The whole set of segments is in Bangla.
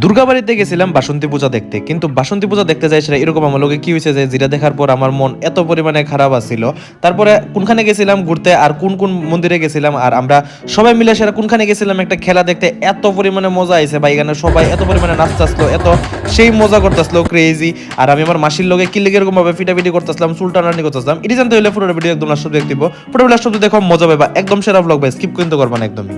দুর্গাবাড়িতে গেছিলাম বাসন্তী পূজা দেখতে, কিন্তু বাসন্তী পূজা দেখতে যাই সেটা এরকম আমার লোকে কি হয়েছে যে যেটা দেখার পর আমার মন এত পরিমাণে খারাপ আছিল। তারপরে কোনখানে গেছিলাম ঘুরতে আর কোন কোন মন্দিরে গেছিলাম আর আমরা সবাই মিলে সেটা কোনখানে গেছিলাম একটা খেলা দেখতে, এত পরিমাণে মজা আইছে ভাই। এখানে সবাই এত পরিমাণে নাচতেছিল, এত সেই মজা করতেছিল ক্রেজি। আর আমি আমার মাসির লোকে কি লেগে এরকম ভাবে ফিটাফিটি করতেছিলাম, চুল টানানি করতেছিলাম। এটি জানতে হলে পুরো ভিডিও একদম লাস্ট দেখতে দিব। পুরো লাস্ট দেখো মজা পাবা, একদম সেরা ব্লগ ভাই, স্কিপ কিন্তু করবা না একদমই।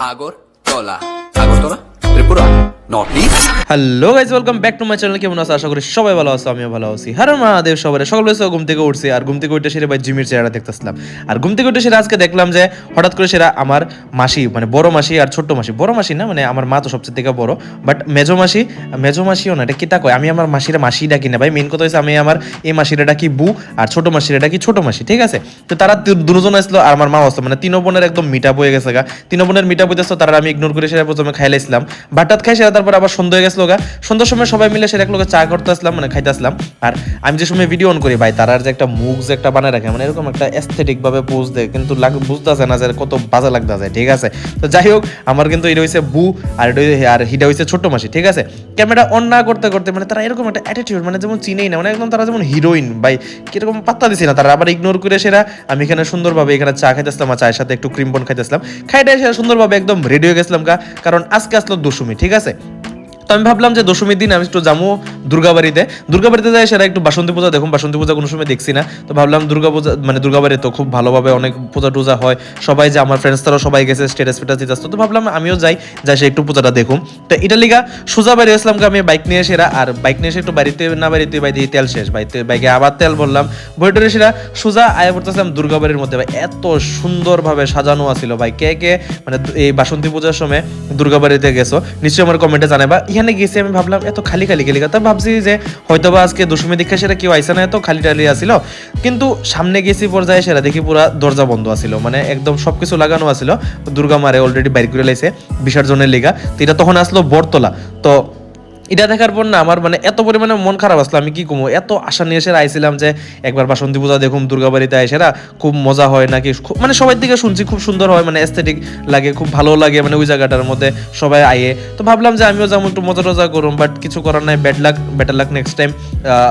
Agartala Agartala Tripura north east. Hello guys, welcome back to my channel. কেমন আছো? আশা করি সবাই ভালো আছো, আমিও ভালো আছি। হ্যাঁ মহাদেব সবাই। সকাল বেলা ঘুম থেকে উঠছি আর ঘুম থেকে উঠে সেরে ভাই জিমির চেহারা দেখতেছিলাম। আর ঘুম থেকে উঠে সেরা আজকে দেখলাম যে হঠাৎ করে সেরা আমার মাসি, মানে বড় মাসি আর ছোট্ট মাসি, বড় মাসি না মানে আমার মা তো সবচেয়ে থেকে বড়, বাট মেজো মাসি, মেজো মাসিও না, এটা কিতা কয়, আমি আমার মাসিরা মাসি ডাকি না ভাই। মেন কথা হচ্ছে আমি আমার এই মাসিরা ডাকি বু আর ছোট মাসিরা ডাকি ছোট মাসি, ঠিক আছে? তো তারা দুজন আসলো আর আমার মা আসলো, মানে তিন বোনের একদম মিটা বয়ে গেছে গা। তিন বোনের মিটা বইতেছে, তারা আমি ইগনোর করে সেরা প্রথমে খাইলাইছিলাম, ভাতটাত খাই সেরা। তারপর আবার সন্ধ্যা হয়ে গেছিল গা। সন্ধ্যার সময় সবাই মিলে সেটা এক লোকে চা করতে আসলাম, মানে খাইতে আসলাম। আর আমি যে সময় ভিডিও অন করি ভাই, তার যে একটা মুখ যে একটা বানায় রাখে, মানে এরকম একটা এস্থেটিক ভাবে পোজ দেয়, কিন্তু বুঝতেছে না যে কত বাজে লাগতে যায়, ঠিক আছে? তো যাই হোক, আমার কিন্তু এটা হয়েছে বু আর হিটা হয়েছে ছোট্ট মাসি, ঠিক আছে? ক্যামেরা অন না করতে করতে মানে তারা এরকম একটা অ্যাটিটিউড, মানে যেমন চিনেই না, মানে একদম তারা যেমন হিরোইন ভাই, কিরকম পাত্তা দিছি না তারা। আবার ইগনোর করে সেরা আমি এখানে সুন্দরভাবে এখানে চা খাইতেছিলাম, আর চায়ের সাথে একটু ক্রিম বন খাইতেছিলাম। খাইটা সেরা সুন্দরভাবে একদম রেডি হয়ে গেছিলাম কারণ আজকে আসলো দশমী, ঠিক আছে? তো আমি ভাবলাম যে দশমীর দিন আমি একটু যাবো দুর্গাবাড়িতে যাই সেটা একটু বাসন্তী পূজা দেখুন। বাসন্তী পূজা কোনো সময় দেখছি না, তো ভাবলাম দুর্গা পূজা মানে দুর্গাবাড়ি তো খুব ভালোভাবে অনেক পূজা টুজা হয়, সবাই যে আমার ফ্রেন্ডস তারাও সবাই গেছে স্টেটাস ফেটাস দিতে আসতো, তো ভাবলাম আমিও যাই সে একটু পূজাটা দেখুন। তো এটা লিগা সোজা বাড়ি আসলাম, আমি বাইক নিয়ে সেরা। আর বাইক নিয়ে এসে একটু বাড়িতে না বাড়িতে বাই দিয়ে তেল শেষ, বাইকে আবার তেল বললাম বইটরে সেরা সোজা আয়া পড়তেছিলাম দুর্গাবাড়ির মধ্যে। ভাই এত সুন্দরভাবে সাজানো আছিল ভাই। কে কে মানে এই বাসন্তী পূজার সময় দুর্গাবাড়িতে গেছো নিশ্চয়ই আমার কমেন্টে জানাবা। এখানে গেছি আমি ভাবলাম এত খালি খালি গেলি, তা ভাবছি যে হয়তোবা আজকে দশমী দীক্ষা সেটা কেউ আইসা না, এত খালি টালি আসিল। কিন্তু সামনে গেছি পর্যায়ে সেটা দেখি পুরা দরজা বন্ধ আছিল, মানে একদম সবকিছু লাগানো আছিল। দুর্গা মারে অলরেডি বাইর করে লাইছে বিসর্জনের লিগা। তো এটা তখন আসলো বটতলা। তো এটা দেখার পর না আমার মানে এত পরিমাণে মন খারাপ আসলো, আমি কি কমো, এত আশা নিয়ে এসে আইছিলাম যে একবার বাসন্তী পূজা দেখুন দুর্গাবাড়িতে আইসেরা, খুব মজা হয় নাকি, মানে সবাই দিকে শুনছি খুব সুন্দর হয়, মানে এস্থেটিক লাগে, খুব ভালো লাগে, মানে ওই জায়গাটার মধ্যে সবাই আইয়ে। তো ভাবলাম যে আমিও যেমন একটু মজা টজা করুম, বাট কিছু করার নাই, বেটার লাক নেক্সট টাইম।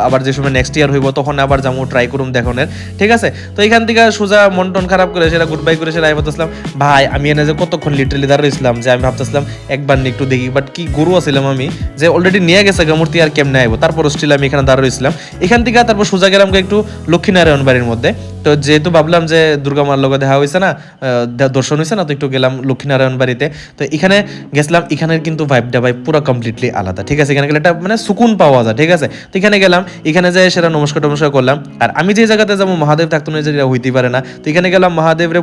আবার যে সময় নেক্সট ইয়ার হইব তখন আবার যাবো, ট্রাই করুম দেখনের, ঠিক আছে? তো এখান থেকে সোজা মন টন খারাপ করে সেটা গুড বাই করে সেটা আই বলতেছিলাম ভাই। আমি এনে যে কতক্ষণ লিটারেলি দাঁড়িয়েছিলাম যে আমি ভাবতেছিলাম একবার একটু দেখি, বাট কি গরু আছিলাম আমি যে অলরেডি নিয়ে গেছে মূর্তি, আর কেমনে আইবো। তারপর স্টিল আমি এখানে দাঁড়া রয়েছিলাম। এখান থেকে তারপর সোজা গেলাম একটু লক্ষ্মীনারায়ণ বাড়ির মধ্যে। তো যেহেতু ভাবলাম যে দুর্গা মার লগে দেখা হয়েছে না, দর্শন হয়েছে না, তো একটু গেলাম লক্ষ্মীনারায়ণ বাড়িতে। তো এখানে গেছিলাম, এখানের কিন্তু ভাইবটা ভাই পুরো কমপ্লিটলি আলাদা, ঠিক আছে? এখানে গেলে একটা মানে সুকুন পাওয়া যায়, ঠিক আছে? তো এখানে গেলাম, এখানে যাই সেটা নমস্কার টমস্কার করলাম। আর আমি যে জায়গাতে যাবো মহাদেব থাকতো না, যেটা হইতেই পারে না। তো এখানে গেলাম মহাদেবরে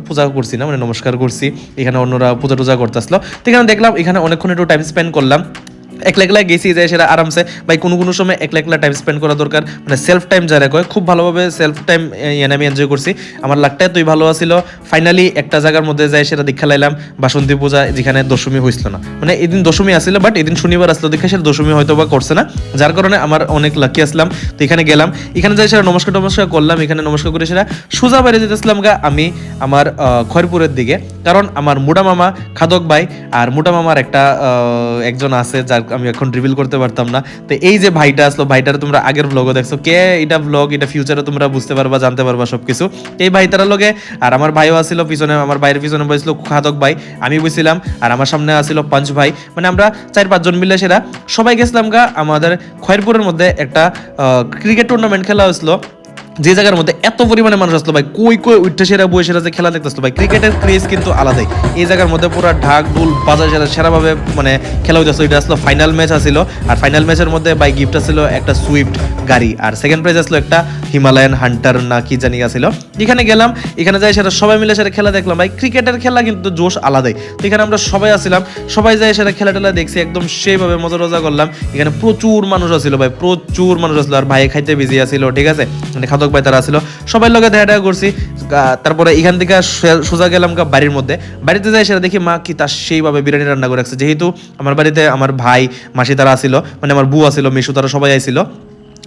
পূজা করছি না, মানে নমস্কার করছি। এখানে অন্যরা পূজা টুজা করতে আসলো। তো এখানে দেখলাম এখানে অনেকক্ষণ একটু টাইম স্পেন্ড করলাম। একলা একলা গেছি যায় সেটা আরামসে ভাই। কোনো সময় একলা একলা টাইম স্পেন্ড করা দরকার, মানে সেলফ টাইম যারা কয় খুব ভালোভাবে সেলফ টাইম আমি এনজয় করছি। আমার লাগটা এতই ভালো আছিল। ফাইনালি একটা জায়গার মধ্যে যাই সেটা দীক্ষা লাইলাম বাসন্তী পূজা, যেখানে দশমী হয়েছিল না, মানে এদিন দশমী আসছিল, বাট এদিন শনিবার আসলো দীক্ষা, সেটা দশমী হয়তো বা করছে না, যার কারণে আমার অনেক লাকি আসলাম। তো এখানে গেলাম, এখানে যাই সেটা নমস্কার টমস্কার করলাম। এখানে নমস্কার করে সেটা সোজা বাইরে যেতেছিলাম আমি আমার খয়রপুরের দিকে, কারণ আমার মুডা মামা খাদক ভাই আর মুডা মামার একটা একজন আছে যার আমি এখন রিভিল করতে পারতাম না। তো এই যে ভাইটা আসলো, ভাইটার তোমরা আগের ব্লগও দেখছো, কে এটা ব্লগ, এটা ফিউচারে তোমরা বুঝতে পারবা, জানতে পারবা সবকিছু। এই ভাইটার লগে আর আমার ভাইও আসছিল পিছনে, আমার ভাইয়ের পিছনে বসছিল খাদক ভাই, আমি বসছিলাম, আর আমার সামনে আসছিল পাঁচ ভাই, মানে আমরা 4-5 জন মিলে সেরা সবাই গেছিলাম আমাদের খয়রপুরের মধ্যে একটা ক্রিকেট টুর্নামেন্ট খেলা হয়েছিল, যে জায়গার মধ্যে এত পরিমাণে মানুষ আসলো ভাই। কই উঠে সেরা বই সেরা যে খেলা দেখতে আসলো ভাই, ক্রিকেটের ক্রেজ কিন্তু আলাদাই। এই জায়গার মধ্যে পুরো ঢাক ডুল বাজা সেরাভাবে মানে খেলা হইতে আসলো। এটা আসলো ফাইনাল ম্যাচ আসছিল, আর ফাইনাল ম্যাচের মধ্যে ভাই গিফট আসছিল একটা সুইফট গাড়ি, আর সেকেন্ড প্রাইজ আসলো একটা হিমালয়ান হান্টার না কি জানি আসছিল। এখানে গেলাম, এখানে যাই সেটা সবাই মিলে সেটা খেলা দেখলাম ভাই। ক্রিকেটের খেলা কিন্তু জোশ আলাদাই। তো এখানে আমরা সবাই আসছিলাম, সবাই যাই সেটা খেলা টেলা দেখছি, একদম সেইভাবে মজা টজা করলাম। এখানে প্রচুর মানুষ আসছিল ভাই, প্রচুর মানুষ আসলো, আর ভাই খাইতে বিজি আসছিল, ঠিক আছে? মানে খাদক ভাই তারা ছিল, সবাই লগে দেখা করছি। তারপরে এখান থেকে সোজা গেলাম বাড়ির মধ্যে। বাড়িতে যাই সেটা দেখি মা কি তার সেইভাবে বিরিয়ানি রান্না করে রাখছে, যেহেতু আমার বাড়িতে আমার ভাই মাসি তারা আসছিল, মানে আমার বউ আসছিল, মিশু তারা সবাই আইছিল।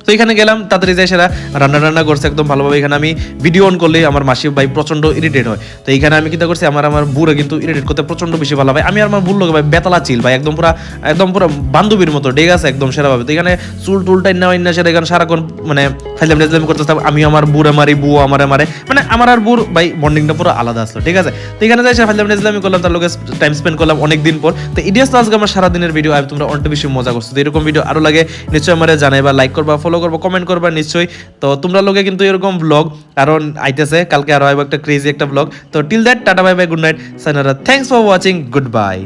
তো এখানে গেলাম, তাড়াতাড়ি যাই, সেরা রান্না করছে একদম ভালোভাবে। এখানে আমি ভিডিও অন করলে আমার মাসি ভাই প্রচন্ড ইরিটেট হয়। তো এইখানে আমি কিতা করছি, আমার বুড়ে কিন্তু ইরিটেট করতে প্রচন্ড বেশি ভালো ভাই। আমি আর আমার বুড় লোক ভাই বেতালা চিল ভাই, একদম পুরো বান্ধবীর মতো ডেক আছে একদম সেরাভাবে। তো এখানে চুল টুল টাইনা সেটা এখানে সারাক্ষণ মানে ফাইজলাম করতেছিলাম। আমি আমার বুড়ে মারি, বউ আমারে মারে, মানে আমার আর বুড় ভাই বন্ডিংটা পুরো আলাদা আসলো, ঠিক আছে। তো এখানে যাই ফাইজলামি করলাম, তার লোকে টাইম স্পেন্ড করলাম অনেকদিন পর। তো ইডিয়াস তো আজকে আমার সারাদিনের ভিডিও, আর তোমরা অনেক বেশি মজা করছো। তো এরকম ভিডিও আরো লাগে নিশ্চয়ই আমার জানাইবা, লাইক করবা, ফলো করবা, কমেন্ট করবা নিশ্চয়ই। তো তোমরা লোকে কিন্তু এরকম ব্লগ কারণ আইতেছে, কালকে আরো একটা ক্রেজি একটা ব্লগ। তো till that, tata bye bye, good night, sayonara, thanks for watching, good by.